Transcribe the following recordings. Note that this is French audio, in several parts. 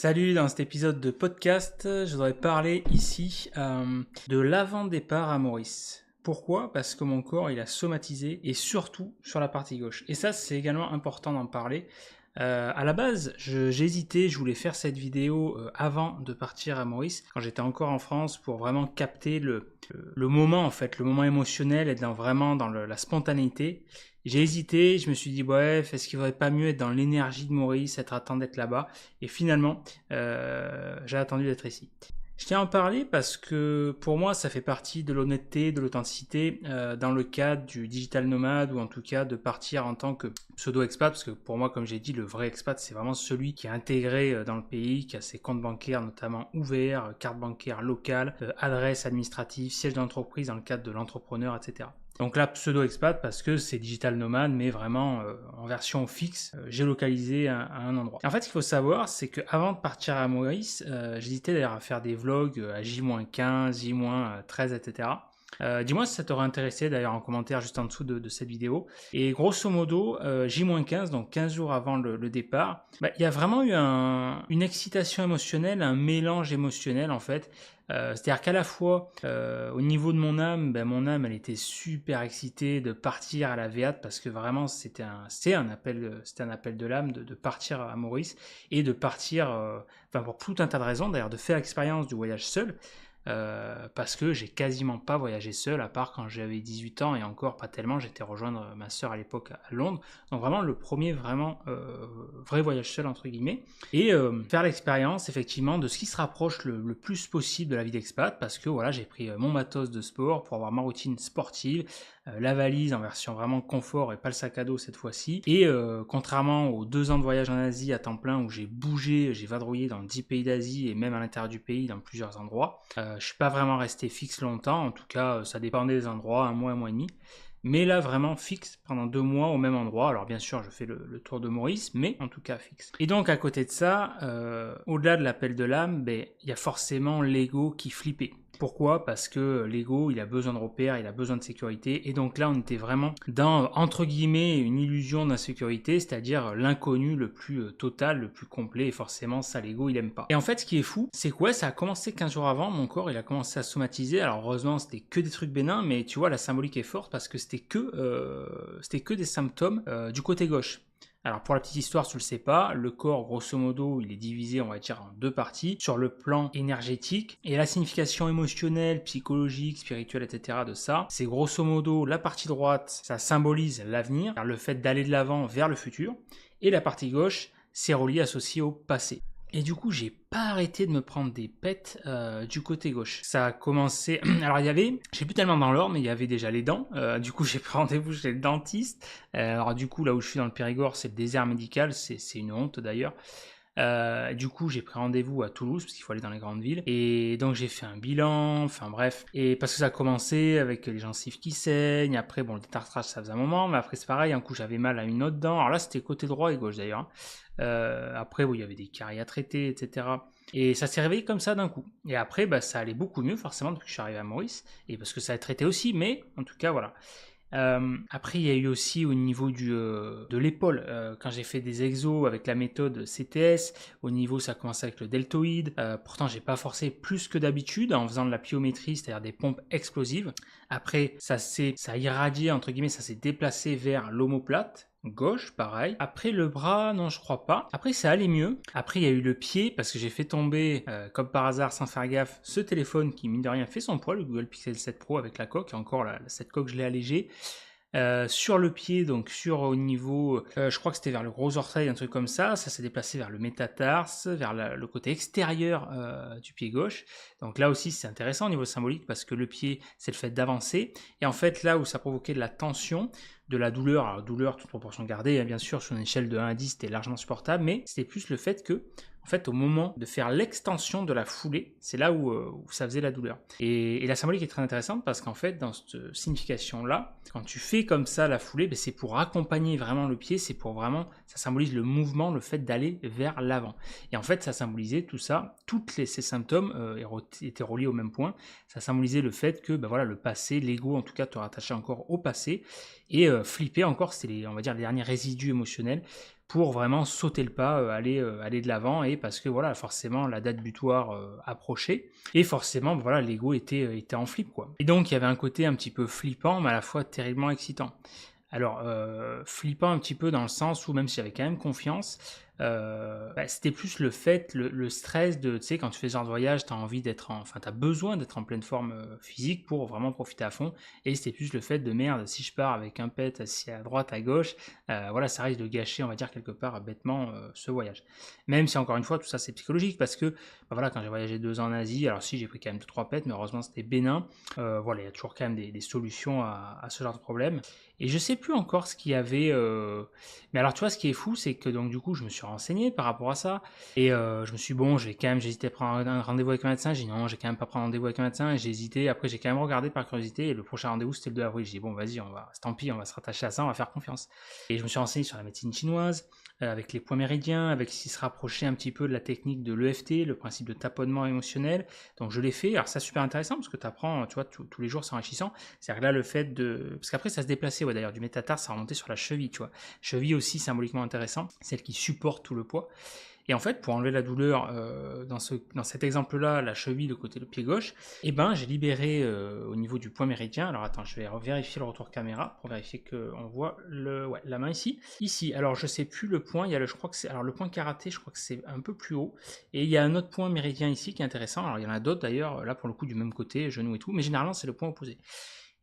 Salut, dans cet épisode de podcast, je voudrais parler ici de l'avant-départ à Maurice. Pourquoi? Parce que mon corps il a somatisé et surtout sur la partie gauche. Et ça c'est également important d'en parler. À la base, j'hésitais, je voulais faire cette vidéo avant de partir à Maurice, quand j'étais encore en France, pour vraiment capter le moment en fait, le moment émotionnel, être vraiment dans la spontanéité. J'ai hésité, je me suis dit ouais, est-ce qu'il ne vaudrait pas mieux être dans l'énergie de Maurice, être attendre d'être là-bas, et finalement, j'ai attendu d'être ici. Je tiens à en parler parce que pour moi, ça fait partie de l'honnêteté, de l'authenticité dans le cadre du digital nomade ou en tout cas de partir en tant que pseudo-expat. Parce que pour moi, comme j'ai dit, le vrai expat, c'est vraiment celui qui est intégré dans le pays, qui a ses comptes bancaires notamment ouverts, carte bancaire locale, adresse administrative, siège d'entreprise dans le cadre de l'entrepreneur, etc. Donc là, pseudo-expat parce que c'est digital nomade, mais vraiment en version fixe, géolocalisé à un endroit. Et en fait, ce qu'il faut savoir, c'est qu'avant de partir à Maurice, j'hésitais d'ailleurs à faire des vlogs à J-15, J-13, etc. Dis-moi si ça t'aurait intéressé d'ailleurs en commentaire juste en dessous de cette vidéo. Et grosso modo, J-15, donc 15 jours avant le départ, il y a vraiment eu une excitation émotionnelle, un mélange émotionnel en fait. C'est-à-dire qu'à la fois, au niveau de mon âme, elle était super excitée de partir à la Véate parce que vraiment c'est un appel de l'âme de partir à Maurice et de partir, pour tout un tas de raisons d'ailleurs, de faire l'expérience du voyage seul. Parce que j'ai quasiment pas voyagé seul, à part quand j'avais 18 ans et encore pas tellement, j'étais rejoindre ma soeur à l'époque à Londres, donc vraiment le premier vraiment vrai voyage seul entre guillemets, et faire l'expérience effectivement de ce qui se rapproche le plus possible de la vie d'expat, parce que voilà, j'ai pris mon matos de sport pour avoir ma routine sportive, la valise en version vraiment confort et pas le sac à dos cette fois-ci, et contrairement aux 2 ans de voyage en Asie à temps plein où j'ai bougé, j'ai vadrouillé dans 10 pays d'Asie et même à l'intérieur du pays dans plusieurs endroits, je suis pas vraiment resté fixe longtemps, en tout cas ça dépendait des endroits, un mois et demi. Mais là vraiment fixe pendant 2 mois au même endroit. Alors bien sûr je fais le tour de Maurice, mais en tout cas fixe. Et donc à côté de ça, au-delà de l'appel de l'âme, il y a forcément l'ego qui flippait. Pourquoi? Parce que l'ego, il a besoin de repères, il a besoin de sécurité. Et donc là, on était vraiment dans, entre guillemets, une illusion d'insécurité, c'est-à-dire l'inconnu le plus total, le plus complet. Et forcément, ça, l'ego, il aime pas. Et en fait, ce qui est fou, c'est que ouais, ça a commencé 15 jours avant, mon corps, il a commencé à somatiser. Alors heureusement, c'était que des trucs bénins, mais tu vois, la symbolique est forte parce que c'était que des symptômes du côté gauche. Alors pour la petite histoire, tu le sais pas, le corps grosso modo il est divisé on va dire en 2 parties, sur le plan énergétique et la signification émotionnelle, psychologique, spirituelle, etc. de ça, c'est grosso modo la partie droite, ça symbolise l'avenir, le fait d'aller de l'avant vers le futur, et la partie gauche, c'est relié associé au passé. Et du coup, j'ai pas arrêté de me prendre des pets du côté gauche. Ça a commencé. Alors, il y avait, je sais plus tellement dans l'ordre, mais il y avait déjà les dents. Du coup, j'ai pris rendez-vous chez le dentiste. Alors, du coup, là où je suis dans le Périgord, c'est le désert médical. C'est une honte d'ailleurs. Du coup, j'ai pris rendez-vous à Toulouse parce qu'il faut aller dans les grandes villes. Et donc, j'ai fait un bilan, enfin bref. Et parce que ça a commencé avec les gencives qui saignent. Après, bon, le détartrage, ça faisait un moment. Mais après, c'est pareil. Un coup, j'avais mal à une autre dent. Alors là, c'était côté droit et gauche d'ailleurs. Après, bon, il y avait des caries à traiter, etc. Et ça s'est réveillé comme ça d'un coup. Et après, ça allait beaucoup mieux forcément depuis que je suis arrivé à Maurice. Et parce que ça a traité aussi. Mais en tout cas, voilà. Après, il y a eu aussi au niveau de l'épaule, quand j'ai fait des exos avec la méthode CTS, au niveau ça commence avec le deltoïde. Pourtant, j'ai pas forcé plus que d'habitude en faisant de la pliométrie, c'est-à-dire des pompes explosives. Après, ça a irradié, entre guillemets, ça s'est déplacé vers l'omoplate. Gauche, pareil. Après le bras, non, je crois pas. Après, ça allait mieux. Après, il y a eu le pied, parce que j'ai fait tomber, comme par hasard, sans faire gaffe, ce téléphone qui, mine de rien, fait son poids, le Google Pixel 7 Pro avec la coque. Et encore, cette coque, je l'ai allégée. Sur le pied, donc au niveau, je crois que c'était vers le gros orteil, un truc comme ça s'est déplacé vers le métatarse, vers le côté extérieur du pied gauche. Donc là aussi c'est intéressant au niveau symbolique parce que le pied c'est le fait d'avancer, et en fait là où ça provoquait de la tension, de la douleur, alors douleur toute proportion gardée, hein, bien sûr sur une échelle de 1 à 10 c'était largement supportable, mais c'était plus le fait que en fait, au moment de faire l'extension de la foulée, c'est là où ça faisait la douleur. Et la symbolique est très intéressante parce qu'en fait, dans cette signification-là, quand tu fais comme ça la foulée, c'est pour accompagner vraiment le pied, c'est pour vraiment, ça symbolise le mouvement, le fait d'aller vers l'avant. Et en fait, ça symbolisait tout ça, ces symptômes étaient reliés au même point. Ça symbolisait le fait que, voilà, le passé, l'ego en tout cas, te rattachait encore au passé. Et flipper encore, c'était on va dire les derniers résidus émotionnels pour vraiment sauter le pas, aller de l'avant, et parce que voilà, forcément la date butoir approchait, et forcément voilà, l'ego était en flip quoi. Et donc il y avait un côté un petit peu flippant, mais à la fois terriblement excitant. Alors, flippant un petit peu dans le sens où même si j'avais quand même confiance, c'était plus le fait, le stress de, tu sais, quand tu fais ce genre de voyage, tu as envie d'être enfin, tu as besoin d'être en pleine forme physique pour vraiment profiter à fond. Et c'était plus le fait de merde, si je pars avec un pet assis à droite, à gauche, voilà, ça risque de gâcher, on va dire, quelque part bêtement ce voyage. Même si, encore une fois, tout ça c'est psychologique parce que, voilà, quand j'ai voyagé 2 ans en Asie, alors si j'ai pris quand même 2-3 pets, mais heureusement c'était bénin, voilà, il y a toujours quand même des solutions à ce genre de problème. Et je sais plus encore ce qu'il y avait. Mais alors, tu vois, ce qui est fou, c'est que donc du coup, je me suis renseigné par rapport à ça. Et je me suis dit, bon, j'hésitais à prendre un rendez-vous avec un médecin. J'ai dit non, j'ai quand même pas prendre rendez-vous avec un médecin. Et j'ai hésité. Après, j'ai quand même regardé par curiosité. Et le prochain rendez-vous, c'était le 2 avril. J'ai dit, bon, vas-y, tant pis, on va se rattacher à ça, on va faire confiance. Et je me suis renseigné sur la médecine chinoise, avec les points méridiens, avec ce qui se rapprochait un petit peu de la technique de l'EFT, le principe de taponnement émotionnel. Donc, je l'ai fait. Alors, ça, super intéressant parce que tu apprends, tu vois, tous les jours, c'est enrichissant. C'est-à-dire que là, le fait de. Parce qu'après, ça se déplaçait, ouais, d'ailleurs, du métatarse, ça remontait sur la cheville, tu vois. Cheville aussi symboliquement intéressant, celle qui supporte tout le poids. Et en fait, pour enlever la douleur, dans cet exemple-là, la cheville, le côté le pied gauche, j'ai libéré au niveau du point méridien. Alors attends, je vais vérifier le retour caméra pour vérifier qu'on voit la main ici. Ici, alors je sais plus le point, il y a je crois que c'est, alors le point karaté, je crois que c'est un peu plus haut. Et il y a un autre point méridien ici qui est intéressant. Alors il y en a d'autres d'ailleurs, là pour le coup du même côté, genou et tout, mais généralement c'est le point opposé.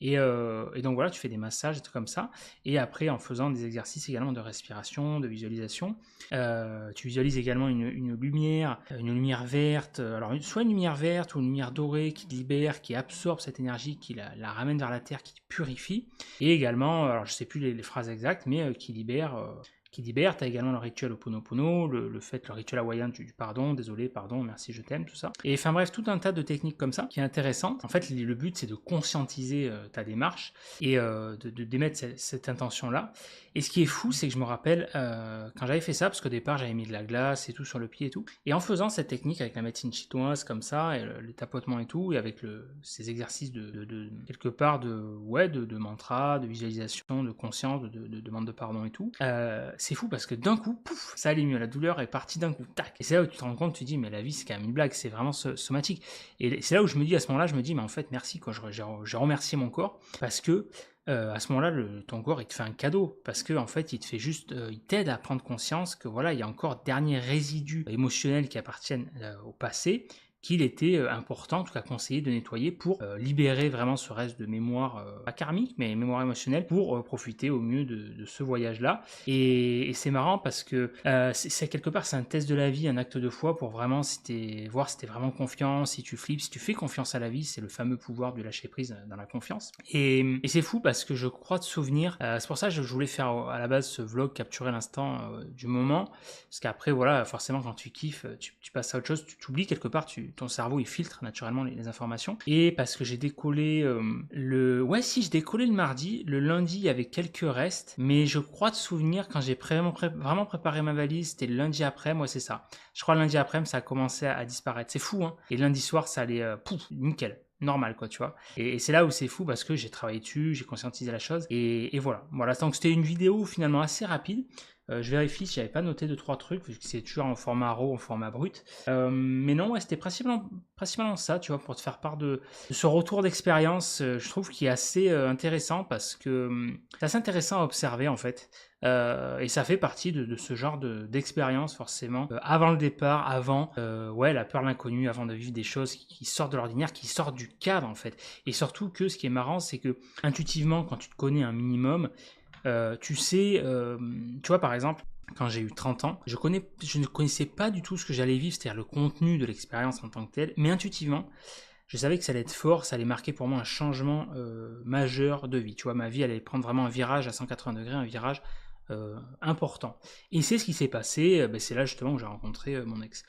Et donc voilà, tu fais des massages, des trucs comme ça. Et après, en faisant des exercices également de respiration, de visualisation, tu visualises également une lumière verte. Alors, soit une lumière verte ou une lumière dorée qui te libère, qui absorbe cette énergie, qui la ramène vers la terre, qui te purifie. Et également, alors je sais plus les phrases exactes, mais qui libère. Tu as également le rituel Ho'oponopono, le rituel hawaïen du pardon, désolé, pardon, merci, je t'aime, tout ça. Et enfin bref, tout un tas de techniques comme ça qui est intéressante. En fait, le but, c'est de conscientiser ta démarche et d'émettre cette intention-là. Et ce qui est fou, c'est que je me rappelle quand j'avais fait ça, parce qu'au départ, j'avais mis de la glace et tout sur le pied et tout. Et en faisant cette technique avec la médecine chinoise comme ça, et les tapotements et tout, et avec ces exercices quelque part de mantra, de visualisation, de conscience, de demande de pardon et tout, c'est fou parce que d'un coup, pouf, ça allait mieux, la douleur est partie d'un coup, tac. Et c'est là où tu te rends compte, tu te dis, mais la vie c'est quand même une blague, c'est vraiment somatique. Et c'est là où je me dis, à ce moment-là, je me dis, mais en fait, merci, quoi, j'ai remercié mon corps parce que à ce moment-là, ton corps il te fait un cadeau parce que en fait, il te fait juste, il t'aide à prendre conscience que voilà, il y a encore derniers résidus émotionnels qui appartiennent au passé, qu'il était important, en tout cas conseillé de nettoyer pour libérer vraiment ce reste de mémoire, pas karmique, mais mémoire émotionnelle, pour profiter au mieux de ce voyage-là. Et c'est marrant parce que c'est quelque part, c'est un test de la vie, un acte de foi pour vraiment voir si t'es vraiment confiant, si tu flippes, si tu fais confiance à la vie, c'est le fameux pouvoir du lâcher prise dans la confiance. Et c'est fou parce que je crois de souvenir, c'est pour ça que je voulais faire à la base ce vlog, capturer l'instant du moment, parce qu'après voilà, forcément quand tu kiffes, tu passes à autre chose, tu t'oublies quelque part, ton cerveau il filtre naturellement les informations. Et parce que j'ai décollé j'ai décollé le mardi, le lundi il y avait quelques restes, mais je crois de souvenir quand j'ai vraiment préparé ma valise, c'était le lundi après, moi c'est ça. Je crois le lundi après, ça a commencé à disparaître. C'est fou, hein. Et lundi soir, ça allait, nickel. Normal quoi, tu vois. Et c'est là où c'est fou parce que j'ai travaillé dessus, j'ai conscientisé la chose et voilà. Donc c'était une vidéo finalement assez rapide. Je vérifie si j'avais pas noté 2-3 trucs, vu que c'est toujours en format RAW, en format brut. Mais non, ouais, c'était principalement ça, tu vois, pour te faire part de ce retour d'expérience, je trouve qui est assez intéressant parce que c'est assez intéressant à observer en fait. Et ça fait partie de ce genre d'expérience forcément. Avant le départ, avant la peur de l'inconnu, avant de vivre des choses qui sortent de l'ordinaire, qui sortent du cadre en fait. Et surtout que ce qui est marrant, c'est que intuitivement, quand tu te connais un minimum, tu sais, tu vois par exemple, quand j'ai eu 30 ans, je ne connaissais pas du tout ce que j'allais vivre, c'est-à-dire le contenu de l'expérience en tant que tel, mais intuitivement, je savais que ça allait être fort, ça allait marquer pour moi un changement majeur de vie. Tu vois, ma vie allait prendre vraiment un virage à 180 degrés, un virage important. Et c'est ce qui s'est passé, c'est là justement où j'ai rencontré mon ex.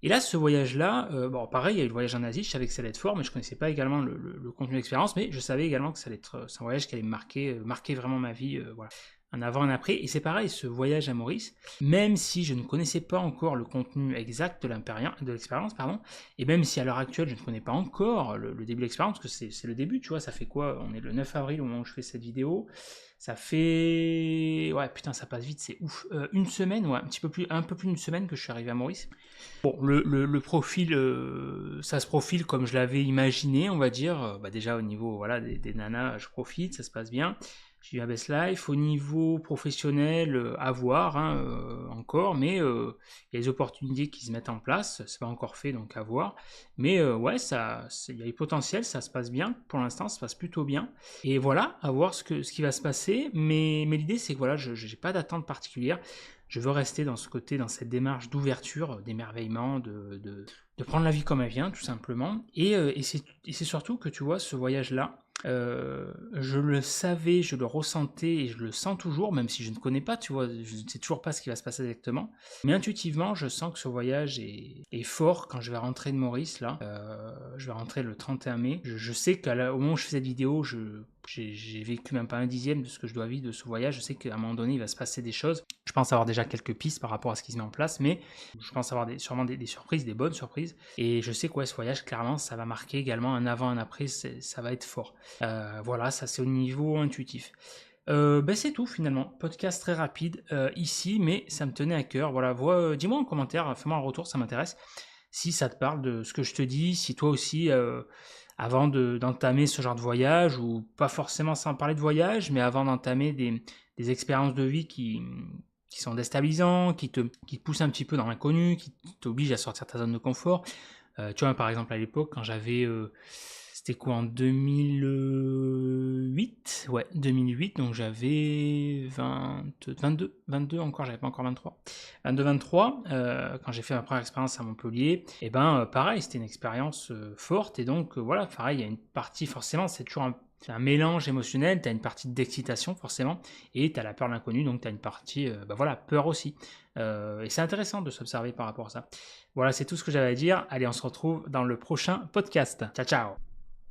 Et là, ce voyage-là, pareil, il y a eu le voyage en Asie, je savais que ça allait être fort, mais je connaissais pas également le contenu de l'expérience, mais je savais également que ça allait être, c'est un voyage qui allait marquer vraiment ma vie, voilà. un avant, un après. Et c'est pareil, ce voyage à Maurice, même si je ne connaissais pas encore le contenu exact de l'expérience, pardon, et même si à l'heure actuelle je ne connais pas encore le début de l'expérience, parce que c'est le début, tu vois, ça fait quoi? On est le 9 avril au moment où je fais cette vidéo. Ça fait... Ouais, putain, ça passe vite, c'est ouf. Une semaine, ouais, un peu plus d'une semaine que je suis arrivé à Maurice. Bon, le profil, ça se profile comme je l'avais imaginé, on va dire. Déjà au niveau voilà, des nanas, je profite, ça se passe bien. J'ai eu un best life. Au niveau professionnel, à voir hein, encore, mais il y a des opportunités qui se mettent en place. C'est pas encore fait, donc à voir. Mais ouais, il y a du potentiel, ça se passe bien. Pour l'instant, ça se passe plutôt bien. Et voilà, à voir ce qui va se passer. Mais l'idée, c'est que voilà, je n'ai pas d'attente particulière. Je veux rester dans ce côté, dans cette démarche d'ouverture, d'émerveillement, de prendre la vie comme elle vient, tout simplement. Et c'est surtout que tu vois, ce voyage-là, je le savais, je le ressentais et je le sens toujours, même si je ne connais pas, tu vois, je ne sais toujours pas ce qui va se passer exactement. Mais intuitivement, je sens que ce voyage est fort quand je vais rentrer de Maurice, là. Je vais rentrer le 31 mai. Je sais qu'au moment où je fais cette vidéo, j'ai vécu même pas un dixième de ce que je dois vivre de ce voyage. Je sais qu'à un moment donné, il va se passer des choses. Je pense avoir déjà quelques pistes par rapport à ce qui se met en place, mais je pense avoir sûrement des surprises, des bonnes surprises. Et je sais que ouais, ce voyage, clairement, ça va marquer également un avant, un après, ça va être fort. Voilà, ça c'est au niveau intuitif. C'est tout finalement. Podcast très rapide ici, mais ça me tenait à cœur. Voilà, dis-moi en commentaire, fais-moi un retour, ça m'intéresse. Si ça te parle de ce que je te dis, si toi aussi, avant d'entamer ce genre de voyage, ou pas forcément sans parler de voyage, mais avant d'entamer des expériences de vie qui sont déstabilisants, qui te poussent un petit peu dans l'inconnu, qui t'obligent à sortir de ta zone de confort. Tu vois, par exemple, à l'époque, quand j'avais... c'était quoi, en 2008? Ouais, 2008, donc j'avais 22 encore, j'avais pas encore 23. 23, quand j'ai fait ma première expérience à Montpellier, et pareil, c'était une expérience forte, et donc voilà, pareil, il y a une partie, forcément, c'est toujours c'est un mélange émotionnel, tu as une partie d'excitation forcément, et tu as la peur de l'inconnu, donc tu as une partie, peur aussi. Et c'est intéressant de s'observer par rapport à ça. Voilà, c'est tout ce que j'avais à dire. Allez, on se retrouve dans le prochain podcast. Ciao, ciao!